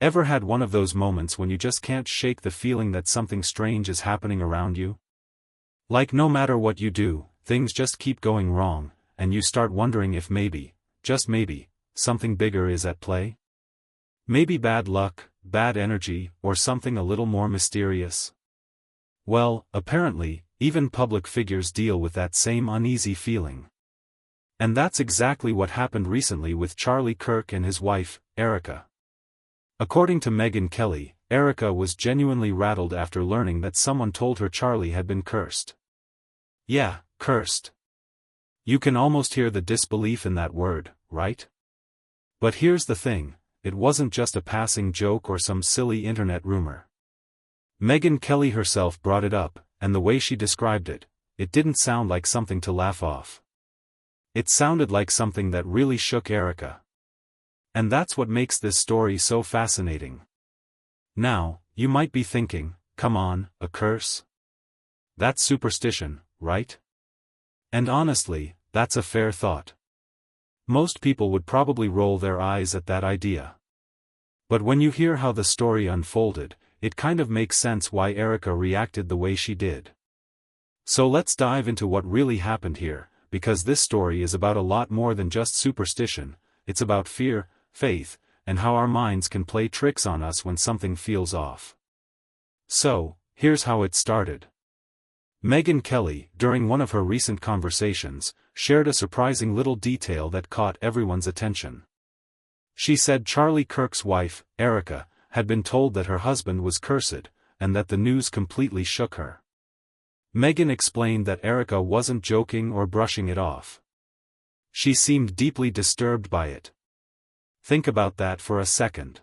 Ever had one of those moments when you just can't shake the feeling that something strange is happening around you? Like no matter what you do, things just keep going wrong, and you start wondering if maybe, just maybe, something bigger is at play? Maybe bad luck, bad energy, or something a little more mysterious? Well, apparently, even public figures deal with that same uneasy feeling. And that's exactly what happened recently with Charlie Kirk and his wife, Erika. According to Megyn Kelly, Erika was genuinely rattled after learning that someone told her Charlie had been cursed. Yeah, cursed. You can almost hear the disbelief in that word, right? But here's the thing, it wasn't just a passing joke or some silly internet rumor. Megyn Kelly herself brought it up, and the way she described it, it didn't sound like something to laugh off. It sounded like something that really shook Erika. And that's what makes this story so fascinating. Now, you might be thinking, come on, a curse? That's superstition, right? And honestly, that's a fair thought. Most people would probably roll their eyes at that idea. But when you hear how the story unfolded, it kind of makes sense why Erika reacted the way she did. So let's dive into what really happened here, because this story is about a lot more than just superstition. It's about fear, faith, and how our minds can play tricks on us when something feels off. So, here's how it started. Megyn Kelly, during one of her recent conversations, shared a surprising little detail that caught everyone's attention. She said Charlie Kirk's wife, Erika, had been told that her husband was cursed, and that the news completely shook her. Megyn explained that Erika wasn't joking or brushing it off. She seemed deeply disturbed by it. Think about that for a second.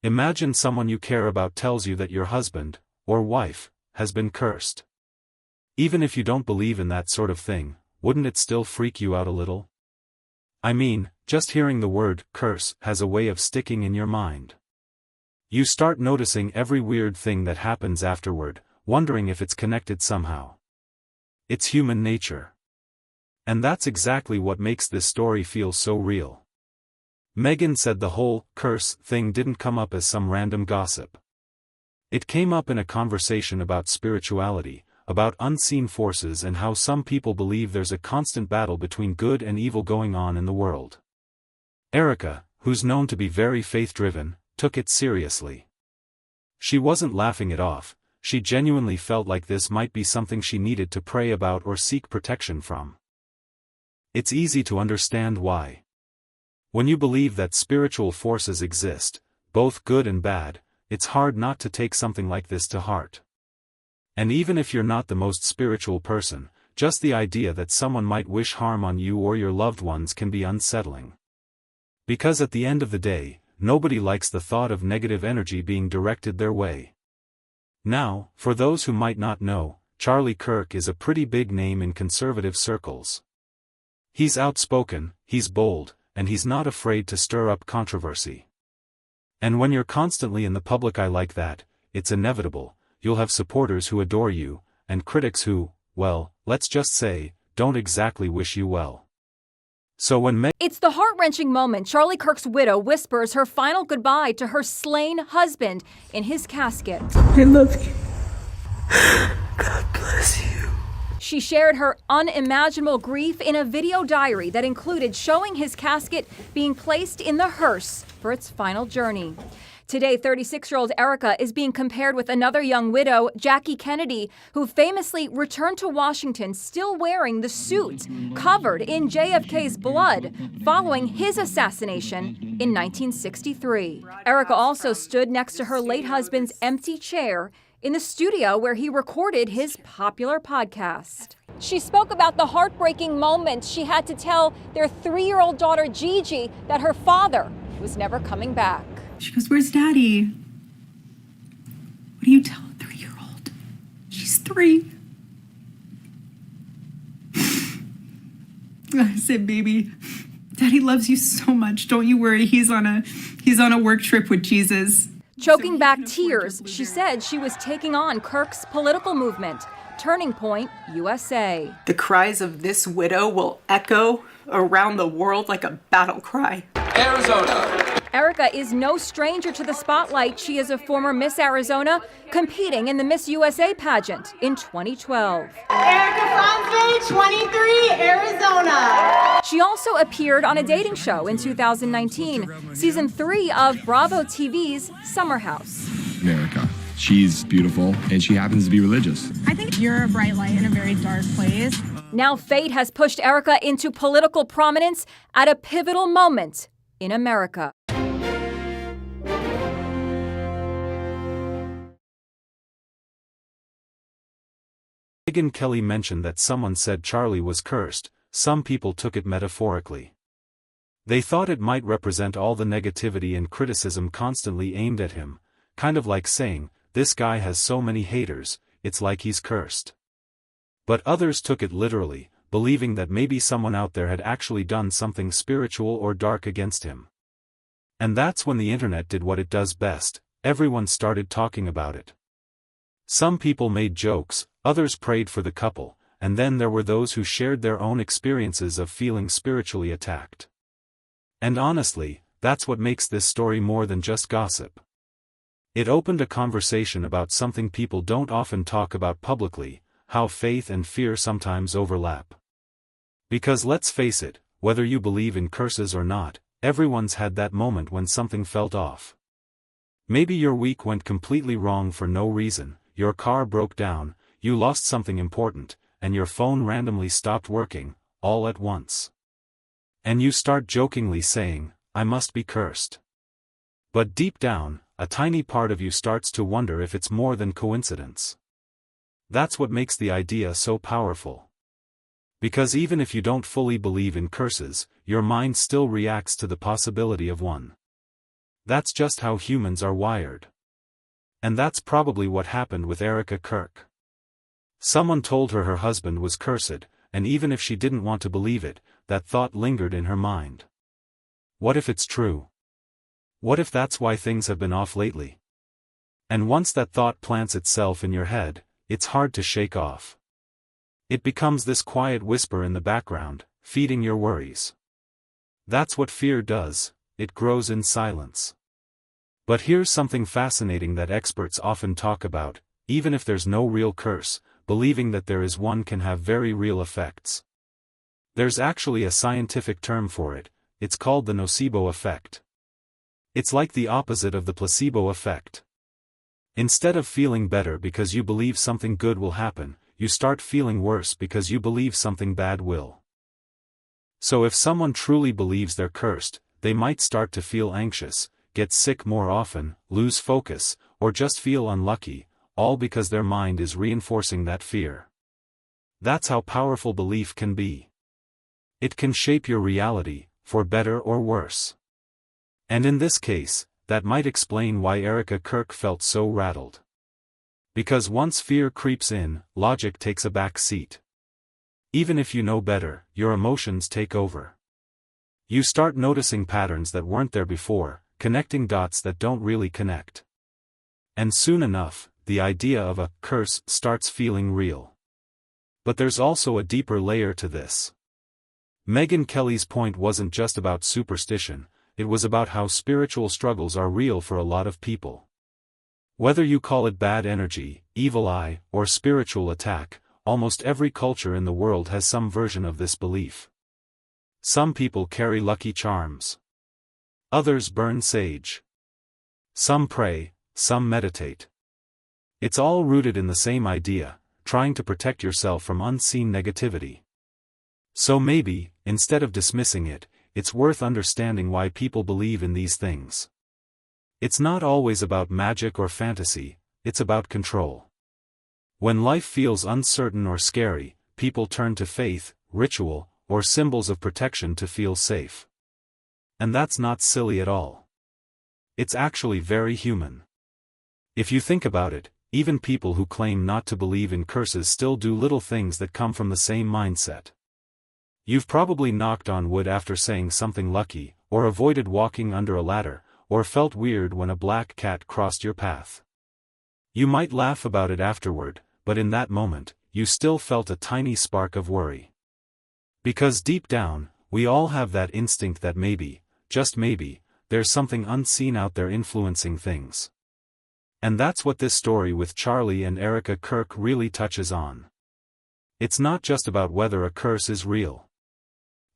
Imagine someone you care about tells you that your husband, or wife, has been cursed. Even if you don't believe in that sort of thing, wouldn't it still freak you out a little? I mean, just hearing the word curse has a way of sticking in your mind. You start noticing every weird thing that happens afterward, wondering if it's connected somehow. It's human nature. And that's exactly what makes this story feel so real. Megyn said the whole curse thing didn't come up as some random gossip. It came up in a conversation about spirituality, about unseen forces, and how some people believe there's a constant battle between good and evil going on in the world. Erika, who's known to be very faith-driven, took it seriously. She wasn't laughing it off, she genuinely felt like this might be something she needed to pray about or seek protection from. It's easy to understand why. When you believe that spiritual forces exist, both good and bad, it's hard not to take something like this to heart. And even if you're not the most spiritual person, just the idea that someone might wish harm on you or your loved ones can be unsettling. Because at the end of the day, nobody likes the thought of negative energy being directed their way. Now, for those who might not know, Charlie Kirk is a pretty big name in conservative circles. He's outspoken, he's bold, and he's not afraid to stir up controversy. And when you're constantly in the public eye like that, it's inevitable, you'll have supporters who adore you, and critics who, well, let's just say, don't exactly wish you well. So when It's the heart-wrenching moment Charlie Kirk's widow whispers her final goodbye to her slain husband in his casket. I love you. God bless you. She shared her unimaginable grief in a video diary that included showing his casket being placed in the hearse for its final journey. Today, 36-year-old Erika is being compared with another young widow, Jackie Kennedy, who famously returned to Washington still wearing the suit covered in JFK's blood following his assassination in 1963. Erika also stood next to her late husband's empty chair in the studio where he recorded his popular podcast. She spoke about the heartbreaking moments she had to tell their 3-year-old daughter Gigi that her father was never coming back. She goes, "Where's Daddy?" What do you tell a 3-year-old? She's 3. I said, "Baby, Daddy loves you so much. Don't you worry. He's on a work trip with Jesus." Choking back tears, she said she was taking on Kirk's political movement, Turning Point USA. The cries of this widow will echo around the world like a battle cry. Arizona. Erika is no stranger to the spotlight. She is a former Miss Arizona, competing in the Miss USA pageant in 2012. Erika, 23, Arizona. She also appeared on a dating show in 2019, season 3 of Bravo TV's Summer House. Erika. She's beautiful, and she happens to be religious. I think you're a bright light in a very dark place. Now fate has pushed Erika into political prominence at a pivotal moment in America. Megyn Kelly mentioned that someone said Charlie was cursed. Some people took it metaphorically. They thought it might represent all the negativity and criticism constantly aimed at him, kind of like saying, "This guy has so many haters, it's like he's cursed." But others took it literally, believing that maybe someone out there had actually done something spiritual or dark against him. And that's when the internet did what it does best: everyone started talking about it. Some people made jokes, others prayed for the couple, and then there were those who shared their own experiences of feeling spiritually attacked. And honestly, that's what makes this story more than just gossip. It opened a conversation about something people don't often talk about publicly: how faith and fear sometimes overlap. Because let's face it, whether you believe in curses or not, everyone's had that moment when something felt off. Maybe your week went completely wrong for no reason: your car broke down, you lost something important, and your phone randomly stopped working, all at once. And you start jokingly saying, "I must be cursed." But deep down, a tiny part of you starts to wonder if it's more than coincidence. That's what makes the idea so powerful. Because even if you don't fully believe in curses, your mind still reacts to the possibility of one. That's just how humans are wired. And that's probably what happened with Erika Kirk. Someone told her her husband was cursed, and even if she didn't want to believe it, that thought lingered in her mind. What if it's true? What if that's why things have been off lately? And once that thought plants itself in your head, it's hard to shake off. It becomes this quiet whisper in the background, feeding your worries. That's what fear does: it grows in silence. But here's something fascinating that experts often talk about: even if there's no real curse, believing that there is one can have very real effects. There's actually a scientific term for it: it's called the nocebo effect. It's like the opposite of the placebo effect. Instead of feeling better because you believe something good will happen, you start feeling worse because you believe something bad will. So if someone truly believes they're cursed, they might start to feel anxious, get sick more often, lose focus, or just feel unlucky, all because their mind is reinforcing that fear. That's how powerful belief can be. It can shape your reality, for better or worse. And in this case, that might explain why Erika Kirk felt so rattled. Because once fear creeps in, logic takes a back seat. Even if you know better, your emotions take over. You start noticing patterns that weren't there before, connecting dots that don't really connect. And soon enough, the idea of a curse starts feeling real. But there's also a deeper layer to this. Megyn Kelly's point wasn't just about superstition, it was about how spiritual struggles are real for a lot of people. Whether you call it bad energy, evil eye, or spiritual attack, almost every culture in the world has some version of this belief. Some people carry lucky charms. Others burn sage. Some pray, some meditate. It's all rooted in the same idea: trying to protect yourself from unseen negativity. So maybe, instead of dismissing it, it's worth understanding why people believe in these things. It's not always about magic or fantasy, it's about control. When life feels uncertain or scary, people turn to faith, ritual, or symbols of protection to feel safe. And that's not silly at all. It's actually very human. If you think about it, even people who claim not to believe in curses still do little things that come from the same mindset. You've probably knocked on wood after saying something lucky, or avoided walking under a ladder, or felt weird when a black cat crossed your path. You might laugh about it afterward, but in that moment, you still felt a tiny spark of worry. Because deep down, we all have that instinct that maybe, just maybe, there's something unseen out there influencing things. And that's what this story with Charlie and Erika Kirk really touches on. It's not just about whether a curse is real.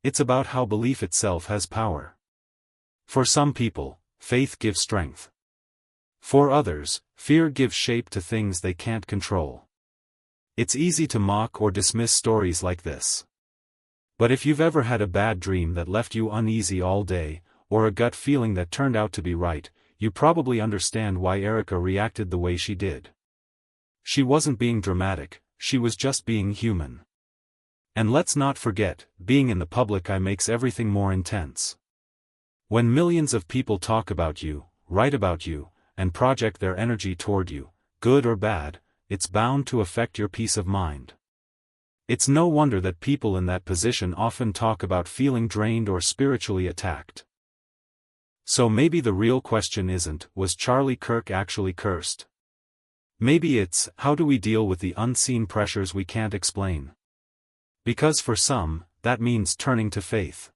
It's about how belief itself has power. For some people, faith gives strength. For others, fear gives shape to things they can't control. It's easy to mock or dismiss stories like this. But if you've ever had a bad dream that left you uneasy all day, or a gut feeling that turned out to be right, you probably understand why Erika reacted the way she did. She wasn't being dramatic, she was just being human. And let's not forget, being in the public eye makes everything more intense. When millions of people talk about you, write about you, and project their energy toward you, good or bad, it's bound to affect your peace of mind. It's no wonder that people in that position often talk about feeling drained or spiritually attacked. So maybe the real question isn't, was Charlie Kirk actually cursed? Maybe it's, how do we deal with the unseen pressures we can't explain? Because for some, that means turning to faith.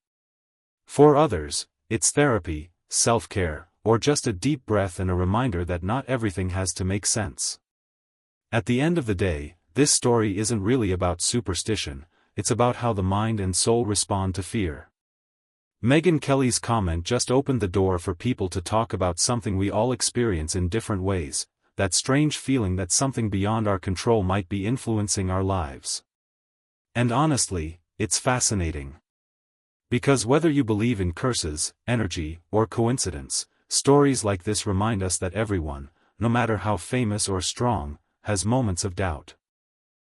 For others, it's therapy, self-care, or just a deep breath and a reminder that not everything has to make sense. At the end of the day, this story isn't really about superstition, it's about how the mind and soul respond to fear. Megyn Kelly's comment just opened the door for people to talk about something we all experience in different ways, that strange feeling that something beyond our control might be influencing our lives. And honestly, it's fascinating. Because whether you believe in curses, energy, or coincidence, stories like this remind us that everyone, no matter how famous or strong, has moments of doubt.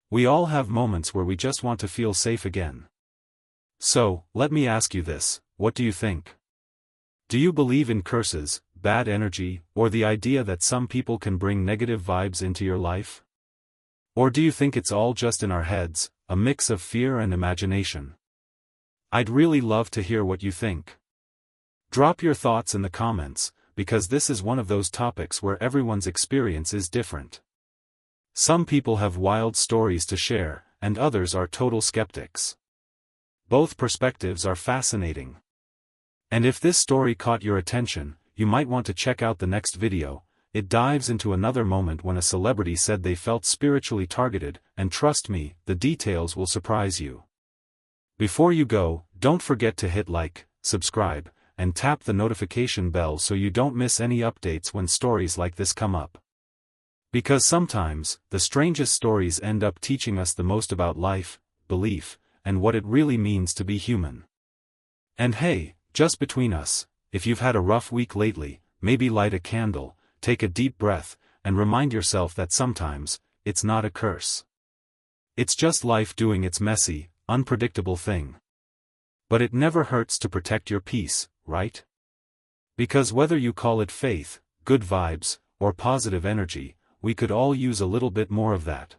We all have moments where we just want to feel safe again. So, let me ask you this, what do you think? Do you believe in curses, bad energy, or the idea that some people can bring negative vibes into your life? Or do you think it's all just in our heads, a mix of fear and imagination? I'd really love to hear what you think. Drop your thoughts in the comments, because this is one of those topics where everyone's experience is different. Some people have wild stories to share, and others are total skeptics. Both perspectives are fascinating. And if this story caught your attention, you might want to check out the next video. It dives into another moment when a celebrity said they felt spiritually targeted, and trust me, the details will surprise you. Before you go, don't forget to hit like, subscribe, and tap the notification bell so you don't miss any updates when stories like this come up. Because sometimes, the strangest stories end up teaching us the most about life, belief, and what it really means to be human. And hey, just between us, if you've had a rough week lately, maybe light a candle, take a deep breath, and remind yourself that sometimes, it's not a curse. It's just life doing its messy, unpredictable thing. But it never hurts to protect your peace, right? Because whether you call it faith, good vibes, or positive energy, we could all use a little bit more of that.